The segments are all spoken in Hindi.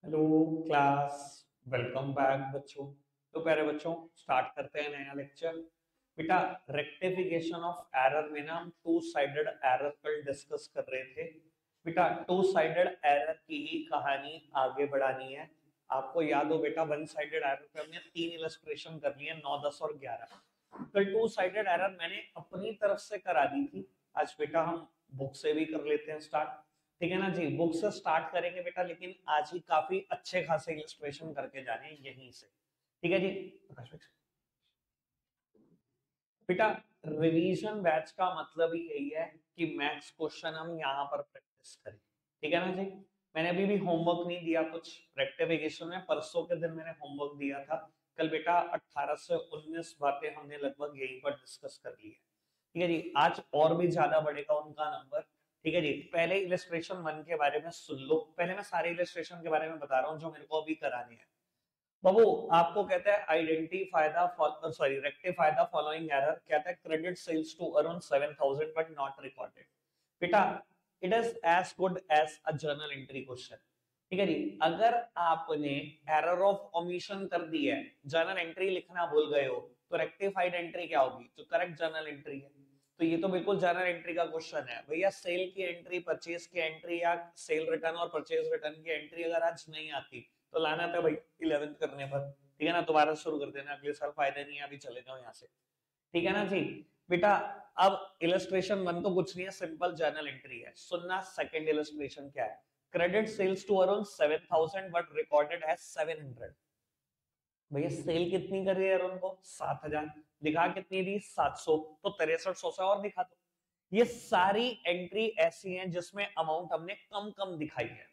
Hello class. वेलकम बैक बच्चों। तो प्यारे बच्चों, स्टार्ट करते हैं नया लेक्चर। बेटा, रेक्टिफिकेशन ऑफ एरर में ना हम टू साइडेड एरर कल डिस्कस कर रहे थे। बेटा, टू साइडेड एरर की ही कहानी आगे बढ़ानी है। आपको याद हो बेटा, वन साइडेड एरर पे हमने तीन इलस्ट्रेशन कर लिए, 9, 10 और 11। कल टू साइडेड एरर मैंने अपनी तरफ से करा दी थी। आज बेटा हम बुक से भी कर लेते हैं स्टार्ट। ठीक है ना जी, बुक से स्टार्ट करेंगे बेटा, लेकिन आज ही काफी अच्छे खासे इलस्ट्रेशन करके जाने हैं यहीं से। ठीक है जी। बेटा, रिवीजन बैच का मतलब ही यही है कि मैथ्स क्वेश्चन हम यहाँ पर प्रैक्टिस करें। ठीक है ना जी। मैंने अभी भी होमवर्क नहीं दिया कुछ रेक्टिफिकेशन में, परसों के दिन मैंने होमवर्क दिया था। कल बेटा 18 से 19 बातें हमने लगभग यहीं पर डिस्कस कर ली है। ठीक है जी, आज और भी ज्यादा बढ़ेगा उनका नंबर। ठीक है जी, पहले इलस्ट्रेशन वन के बारे में सुन लो। पहले मैं सारे इलस्ट्रेशन के बारे में बता रहा हूँ जो मेरे को अभी कराने हैं। बाबू, आपको कहता है identify the sorry rectify the following error. कहता है credit sales to around 7,000 but not recorded. बेटा, it is as good as a journal entry question. ठीक है जी। अगर आपने एरर ऑफ ओमिशन कर दी है, जर्नल एंट्री लिखना भूल गए हो, तो रेक्टिफाइड एंट्री क्या होगी? जो करेक्ट जर्नल एंट्री है। तो ये तो बिल्कुल जर्नल एंट्री का क्वेश्चन है भैया। सेल की एंट्री, परचेज की एंट्री या सेल रिटर्न और परचेज रिटर्न की एंट्री अगर आज नहीं आती तो लाना था भाई 11th करने पर। ठीक है ना, दोबारा शुरू कर देना, अगले साल फायदा नहीं है, अभी चले जाओ यहाँ से। ठीक है ना जी। बेटा, अब इलस्ट्रेशन वन तो कुछ नहीं है, सिंपल जर्नल एंट्री है। सुनना, सेकंड इलस्ट्रेशन क्या है? Credit sales to around 7,000 but recorded as 700। भैया सेल कितनी कर रही है उनको? 7,000। दिखा कितनी दी? 700। तो 6300 से और दिखा दो। ये सारी एंट्री ऐसी हैं जिसमें अमाउंट हमने कम कम दिखाई है।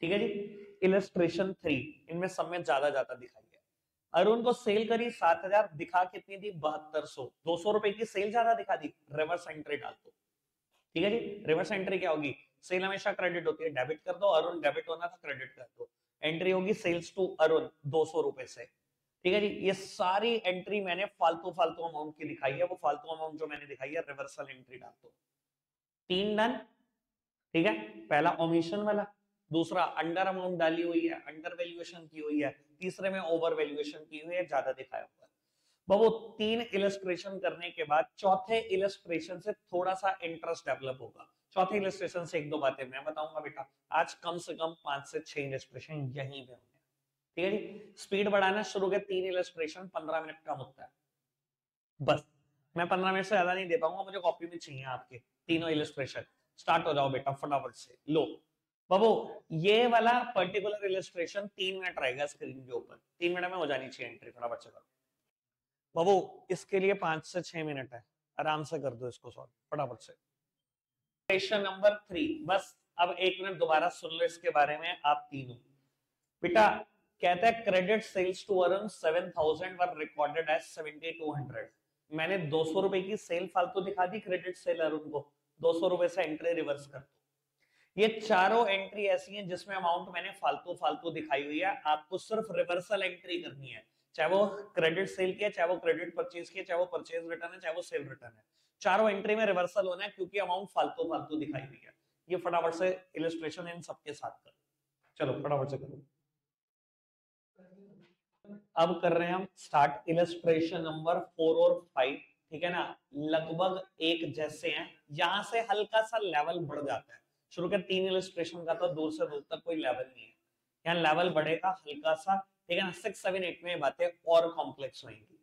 ठीक है जी। इलस्ट्रेशन थ्री, इनमें सब में ज्यादा ज्यादा दिखाई है। अरुण को सेल करी 7,000, दिखा कितनी दी? 7200। 200 रुपए की सेल ज्यादा दिखा दी, रिवर्स एंट्री डाल दो। ठीक है जी। रिवर्स एंट्री क्या होगी? सेल हमेशा क्रेडिट होती है, डेबिट कर दो। अरुण डेबिट होना था, क्रेडिट कर दो। एंट्री होगी सेल्स टू अरुण 200 रुपए से। ठीक है जी। ये सारी एंट्री मैंने फालतू फालतू अमाउंट की दिखाई है, वो फालतू अमाउंट जो मैंने दिखाई है रिवर्सल एंट्री डाल दो। तीन डन। ठीक है। पहला ओमिशन वाला। दूसरा अंडर अमाउंट डाली हुई है, अंडर वैल्यूएशन की हुई है। तीसरे में ओवर वैल्यूएशन की हुई है, ज्यादा दिखाया हुआ है। वो तीन इलस्ट्रेशन करने के बाद चौथे इलस्ट्रेशन से थोड़ा सा इंटरेस्ट डेवलप होगा। चौथे इलस्ट्रेशन से एक दो बातें मैं बताऊंगा बेटा। आज कम से कम 5 से 6 इलस्ट्रेशन यहीं पे होंगे। ठीक है जी। स्पीड बढ़ाना शुरू के तीन इलस्ट्रेशन 15 मिनट का होता है बस। मैं 15 मिनट से ज्यादा नहीं दे पाऊंगा, मुझे कॉपी में चाहिए आपके तीनों इलस्ट्रेशन। स्टार्ट हो जाओ बेटा फटाफट से, लो बाबू। ये वाला पर्टिकुलर इलस्ट्रेशन 3 मिनट रहेगा स्क्रीन के ऊपर, 3 मिनट में हो जानी चाहिए एंट्री, फटाफट से करो बाबू। इसके लिए 5 से 6 मिनट है, आराम से कर दो इसको सॉल्व फटाफट से। क्वेश्चन नंबर थ्री, बस अब 1 मिनट दोबारा सुन लो इसके बारे में आप तीनों। बेटा, कहता है credit sales to around 7,000 were recorded as 7,200। मैंने 200 रुपए की सेल फालतू दिखा दी क्रेडिट सेलर उनको, 200 रुपए से एंट्री रिवर्स कर दो। ये चारों एंट्री ऐसी हैं जिसमें अमाउंट मैंने फालतू फालतू दिखाई हुई है, आपको सिर्फ रिवर्सल एंट्री करनी है। चाहे वो क्रेडिट सेल की है, चाहे वो क्रेडिट परचेज की है, चाहे वो परचेज रिटर्न है, चाहे वो सेल रिटर्न है। चारों एंट्री में रिवर्सल होना है क्योंकि अमाउंट फालतू फालतू दिखाई हुई है। ये फटाफट से इलस्ट्रेशन इन सबके साथ करो, चलो फटाफट से करो। अब कर रहे हैं हम स्टार्ट इलस्ट्रेशन नंबर 4 और 5। ठीक है ना, लगभग एक जैसे हैं। यहां से हल्का सा लेवल बढ़ जाता है। शुरू के तीन इलस्ट्रेशन का तो दूर से दूर तक कोई लेवल नहीं है, यहाँ लेवल बढ़ेगा हल्का सा। ठीक है ना, 6, 7, 8 में बातें और कॉम्प्लेक्स होंगी।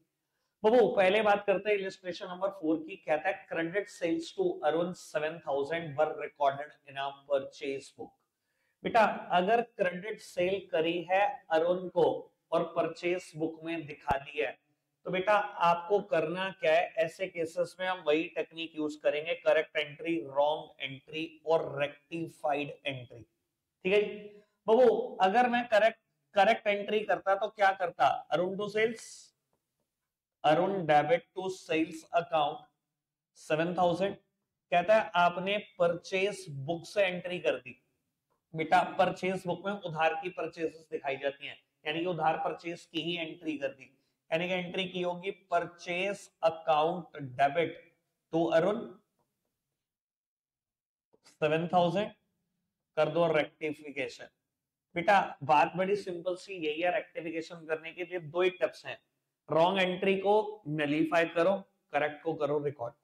वो पहले बात करते हैं इलस्ट्रेशन नंबर 4 की। कहता है credit sales to around 7,000 were recorded in a purchase book. बेटा, अगर क्रेडिट सेल करी है अरुण को और परचेस बुक में दिखा दी है, तो बेटा आपको करना क्या है? ऐसे केसेस में हम वही टेक्निक यूज करेंगे, करेक्ट एंट्री, रॉन्ग एंट्री और रेक्टिफाइड एंट्री। ठीक है जी। बाबू, अगर मैं करेक्ट करेक्ट एंट्री करता तो क्या करता? Arun to sales, Arun debit to sales account 7,000। कहता है आपने परचेस बुक से एंट्री कर दी। बेटा, परचेज बुक में उधार की परचेजेस दिखाई जाती हैं, यानी कि उधार परचेज की ही एंट्री कर दी। यानी कि एंट्री की होगी purchase account debit to Arun 7,000। कर दो रेक्टिफिकेशन। बेटा बात बड़ी सिंपल सी यही है, रेक्टिफिकेशन करने के लिए दो ही टिप्स हैं, रॉन्ग एंट्री को नलीफाई करो, करेक्ट को करो रिकॉर्ड।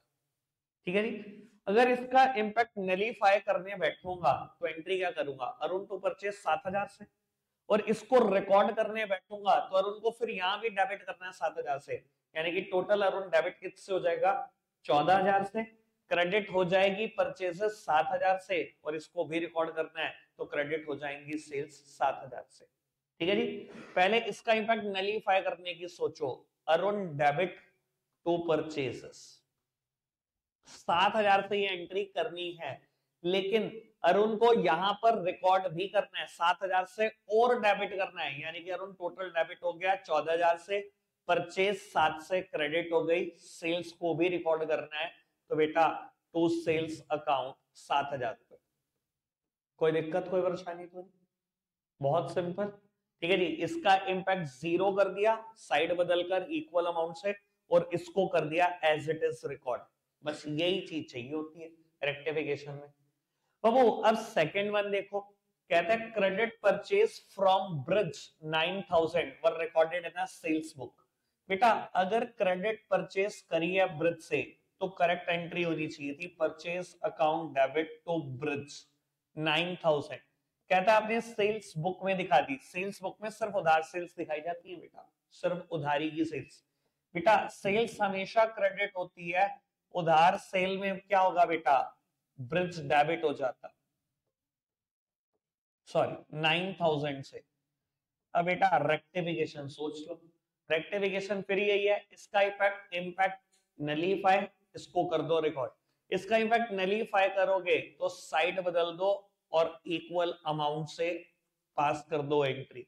ठीक है जी। अगर इसका इंपैक्ट नलीफाई करने बैठूंगा तो एंट्री क्या करूंगा, अरुण टू परचेज 7,000 से, और इसको रिकॉर्ड करने बैठूंगा तो अरुण को फिर यहां भी डेबिट करना है 7,000 से, यानी कि टोटल अरुण डेबिट किससे हो जाएगा, 14,000 से। क्रेडिट हो जाएगी परचेजेस 7,000 से, और इसको भी रिकॉर्ड करना है तो क्रेडिट हो जाएंगी सेल्स 7,000 से। ठीक है जी। पहले इसका इंपैक्ट नलीफाई करने की सोचो, अरुण डेबिट टू परचेजेस 7,000 से ये एंट्री करनी है, लेकिन अरुण को यहां पर रिकॉर्ड भी करना है 7,000 से और डेबिट करना है, यानी कि अरुण टोटल डेबिट हो गया 14,000 से, परचेज 7 से क्रेडिट हो गई, सेल्स को भी रिकॉर्ड करना है, तो बेटा टू सेल्स अकाउंट 7,000 रुपए। कोई दिक्कत कोई परेशानी तो नहीं, बहुत सिंपल। ठीक है जी। इसका इंपैक्ट जीरो कर दिया साइड बदलकर इक्वल अमाउंट से, और इसको कर दिया एज इट इज रिकॉर्ड। बस यही चीज चाहिए होती है रेक्टिफिकेशन में। बाबू अब सेकंड वन देखो, कहता है credit purchase from Brij 9,000 were recorded in sales book. बेटा अगर क्रेडिट परचेज करी है ब्रिज से तो करेक्ट एंट्री होनी चाहिए थी purchase account debit to Brij 9,000। कहता है आपने सेल्स बुक में दिखा दी, सेल्स बुक में सिर्फ उधार सेल्स दिखाई जाती है बेटा, सिर्फ उधारी की सेल्स। बेटा सेल्स हमेशा क्रेडिट होती है, उधार सेल में क्या होगा बेटा, ब्रिज डेबिट हो जाता, सॉरी 9,000 से। अब बेटा रेक्टिफिकेशन सोच लो, रेक्टिफिकेशन फिर यही है, इसका इफेक्ट इंपैक्ट नलीफाई, इसको कर दो रिकॉर्ड। इसका इंपैक्ट नलीफाई करोगे तो साइड बदल दो और इक्वल अमाउंट से पास कर दो एंट्री,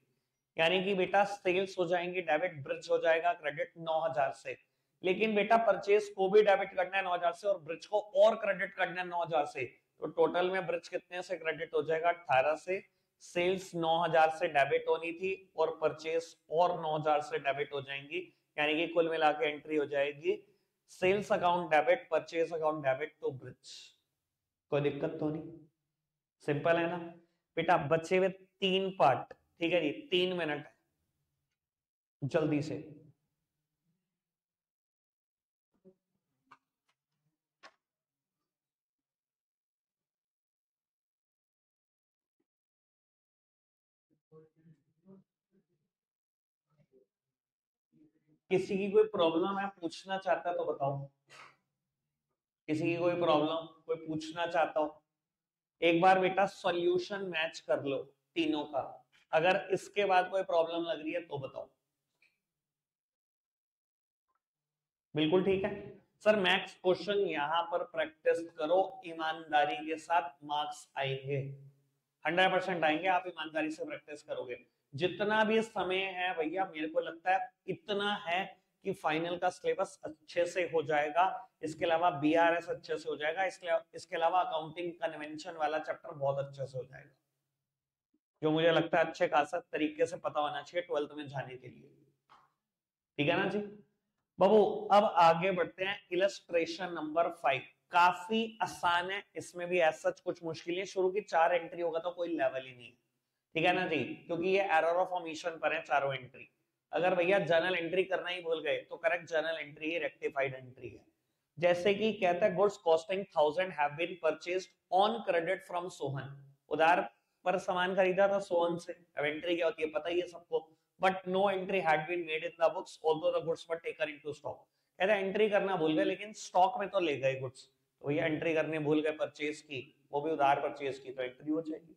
यानी कि बेटा सेल्स हो जाएंगे डेबिट, ब्रिज हो जाएगा क्रेडिट 9,000 से। लेकिन बेटा परचेज को भी डेबिट करना है 9,000 से और ब्रिज को और क्रेडिट करना है 9,000 से, तो टोटल में ब्रिज कितने से क्रेडिट हो जाएगा, 18 से। सेल्स 9,000 से डेबिट होनी थी और परचेज और 9,000 से डेबिट हो जाएंगी, यानी कि कुल मिला के एंट्री हो जाएगी sales account debit, purchase account debit to Brij. कोई दिक्कत तो नहीं, सिंपल है ना बेटा। बचे हुए 3 पार्ट, ठीक है जी, 3 मिनट जल्दी से। किसी की कोई प्रॉब्लम है पूछना चाहता है तो बताओ, किसी की कोई प्रॉब्लम कोई पूछना चाहता हो, एक बार बेटा सॉल्यूशन मैच कर लो तीनों का, अगर इसके बाद कोई प्रॉब्लम लग रही है तो बताओ। बिल्कुल ठीक है सर, मैथ्स क्वेश्चन यहां पर प्रैक्टिस करो, ईमानदारी के साथ मार्क्स आएंगे, 100% आएंगे, आप ईमानदारी से प्रैक्टिस करोगे। जितना भी समय है भैया मेरे को लगता है इतना है कि फाइनल का सिलेबस अच्छे से हो जाएगा, इसके अलावा बीआरएस अच्छे से हो जाएगा, इसके अलावा अकाउंटिंग कन्वेंशन वाला चैप्टर बहुत अच्छे से हो जाएगा, जो मुझे लगता है अच्छे खासा तरीके से पता होना चाहिए 12th में जाने के लिए। ठीक है ना जी बाबू। अब आगे बढ़ते हैं, इलस्ट्रेशन नंबर 5 काफी आसान है, इसमें भी ऐसा कुछ मुश्किल है, शुरू की 4 एंट्री होगा तो कोई लेवल ही नहीं है। ठीक है ना जी, क्योंकि ये एरर ऑफ ओमिशन पर है चारों एंट्री। अगर भैया जर्नल एंट्री करना ही भूल गए तो करेक्ट जर्नल एंट्री ही रेक्टिफाइड एंट्री है। जैसे कि कहता है goods costing 1000 have been purchased on credit from Sohan, उधार पर सामान खरीदा था सोहन से। अब एंट्री क्या होती है पता ही है सबको, but no entry had been made in the books although the goods were taken into stock. कहता है एंट्री करना भूल गए लेकिन स्टॉक में तो ले गए गुड्स, तो भैया एंट्री करने भूल गए परचेज की, वो भी उधार परचेज की, तो एंट्री हो जाएगी।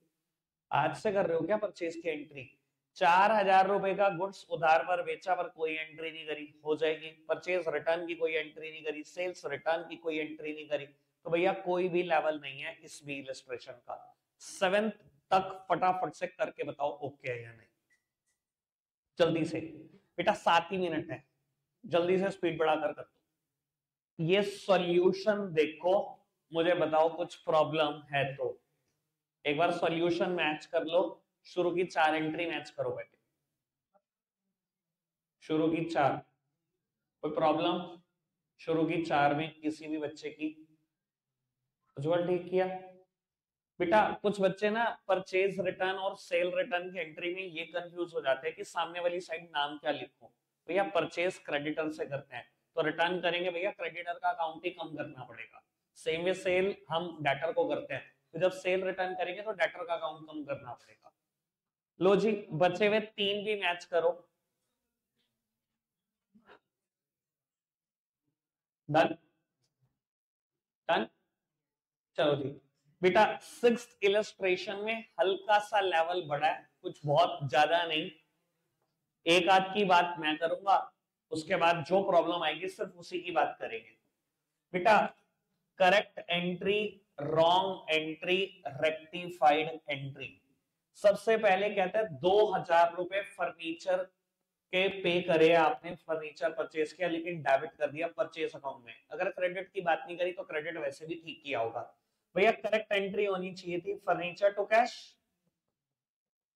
आज से कर रहे हो क्या परचेज की एंट्री, 4,000 रुपए का गुड्स उधार पर बेचा पर कोई एंट्री नहीं करी, हो जाएगी। परचेज रिटर्न की कोई एंट्री नहीं करी, सेल्स रिटर्न की कोई एंट्री नहीं करी, तो भैया कोई भी लेवल नहीं है इस भी इलस्ट्रेशन का। 7th तक फटाफट से करके बताओ ओके है या नहीं, जल्दी से बेटा 7 ही मिनट है, जल्दी से स्पीड बढ़ाकर कर दो। ये सॉल्यूशन देखो, मुझे बताओ कुछ प्रॉब्लम है तो, एक बार सॉल्यूशन मैच कर लो, शुरू की 4 एंट्री मैच करो बेटे, शुरू की 4, कोई प्रॉब्लम, शुरू की 4 में किसी भी बच्चे की, उज्जवल ठीक किया, बेटा कुछ बच्चे ना परचेज रिटर्न और सेल रिटर्न की एंट्री में ये कंफ्यूज हो जाते हैं कि सामने वाली साइड नाम क्या लिखूं। भैया परचेज क्रेडिटर से करते हैं तो रिटर्न करेंगे भैया क्रेडिटर का अकाउंट ही कम करना पड़ेगा। सेम वे सेल हम डेटर को करते हैं तो जब सेल रिटर्न करेंगे तो डेटर का अकाउंट कम करना पड़ेगा। लो जी बचे हुए 3 भी मैच करो। Done done. चलो जी बेटा 6th इलस्ट्रेशन में हल्का सा लेवल बढ़ा है, कुछ बहुत ज्यादा नहीं, एक आध की बात मैं करूंगा, उसके बाद जो प्रॉब्लम आएगी सिर्फ उसी की बात करेंगे। बेटा correct entry, wrong entry, rectified entry. सबसे पहले कहते हैं 2,000 रुपए फर्नीचर के पे करे आपने, फर्नीचर परचेज किया लेकिन डेबिट कर दिया परचेज अकाउंट में। अगर क्रेडिट की बात नहीं करी तो क्रेडिट वैसे भी ठीक किया होगा। भैया करेक्ट एंट्री होनी चाहिए थी furniture to cash,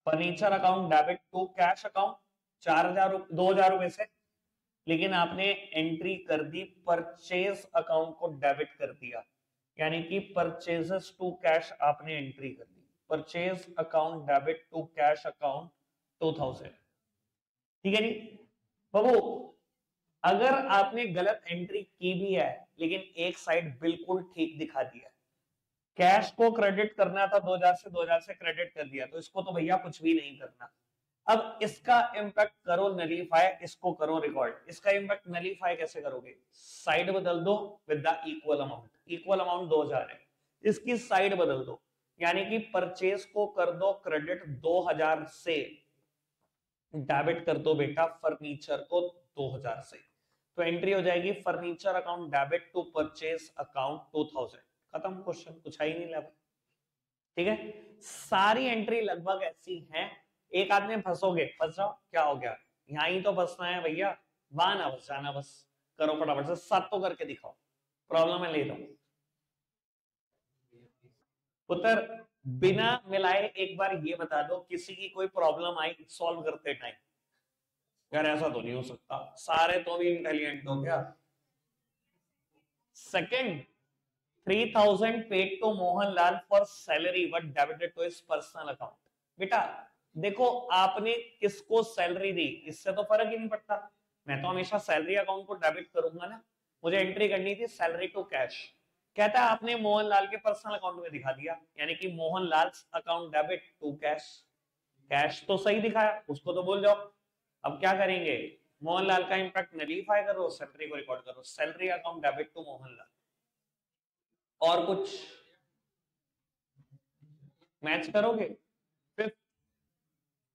furniture account debit to cash account 4,000 2,000 रुपए से, लेकिन आपने एंट्री कर दी परचेज अकाउंट को डेबिट कर दिया, यानी कि परचेजेस टू कैश आपने एंट्री कर दी, purchase account debit to cash account 2,000। ठीक है जी बाबू, अगर आपने गलत एंट्री की भी है लेकिन एक साइड बिल्कुल ठीक दिखा दिया, कैश को क्रेडिट करना था 2,000 से, 2,000 से क्रेडिट कर दिया, तो इसको तो भैया कुछ भी नहीं करना। अब इसका इंपैक्ट करो नलीफाई, इसको करो रिकॉर्ड। इसका इंपैक्ट नलीफाई कैसे करोगे, साइड बदल दो with the equal amount, equal amount 2,000 है, इसकी साइड बदल दो, यानी कि परचेज को कर दो क्रेडिट 2,000 से, डेबिट कर दो बेटा फर्नीचर को 2,000 से, तो एंट्री हो जाएगी furniture account debit to purchase account 2,000। खत्म क्वेश्चन, कुछ ही नहीं लगा। ठीक है, सारी एंट्री लगभग ऐसी हैं। एक आदमी फंसोगे, फंस जाओ, क्या हो गया, यहां ही तो फंसना है भैया, वहां ना फंस जाना, बस करो फटाफट से, 7 तो करके दिखाओ, प्रॉब्लम है ले लो। पुत्र बिना मिलाए एक बार ये बता दो, किसी की कोई प्रॉब्लम आई सॉल्व करते टाइम, यार ऐसा तो नहीं हो सकता, सारे तो भी इंटेलिजेंट हो क्या। Second, 3,000 paid to Mohanlal for salary but debited to his personal account। बेटा देखो आपने किसको सैलरी दी, इससे तो फर्क ही नहीं पड़ता, मैं तो हमेशा सैलरी अकाउंट को डेबिट करूंगा ना, मुझे एंट्री करनी थी सैलरी टू कैश। कहता है आपने मोहनलाल के पर्सनल अकाउंट में दिखा दिया, यानी कि Mohanlal account debit to cash, cash तो सही दिखाया, उसको तो बोल जाओ। अब क्या करेंगे, मोहनलाल का इंपैक्ट नलीफाई करो, सैलरी को रिकॉर्ड करो, salary account debit to Mohanlal. और कुछ मैच करोगे।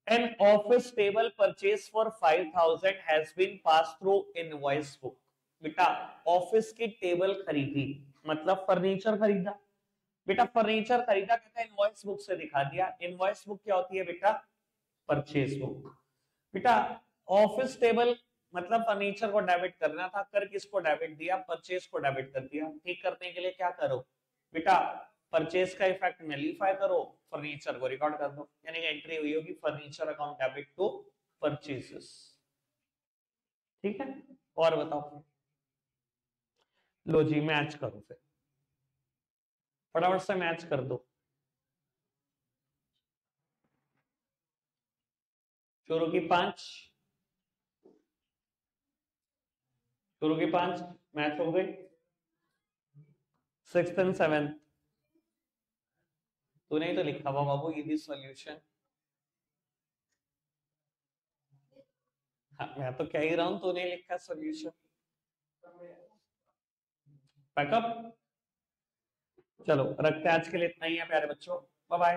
An office table purchase for 5,000 has been passed through invoice book। बेटा ऑफिस की टेबल खरीदी मतलब फर्नीचर खरीदा, बेटा फर्नीचर खरीदा, कहता है इनवॉइस बुक से दिखा दिया, इनवॉइस बुक क्या होती है बेटा, परचेज बुक। बेटा ऑफिस टेबल मतलब फर्नीचर को डेबिट करना था, कर किसको डेबिट दिया, परचेज को डेबिट कर दिया। ठीक करने के लिए क्या करो बेटा, परचेज का इफेक्ट नलीफाई करो, फर्नीचर को रिकॉर्ड कर दो, यानी एंट्री हुई होगी furniture account debit to purchases. ठीक है, और बताओ, लो जी मैच करो फिर, फटाफट से मैच कर दो। शुरू की 5, शुरू की 5 मैच हो गई। 6th एंड 7th तूने ही तो लिखा हुआ बाबू इजी सॉल्यूशन। हाँ, मैं तो कह ही रहा हूं तूने लिखा सॉल्यूशन। पैकअप, चलो रखते हैं आज के लिए इतना ही है प्यारे बच्चों, बाय बाय।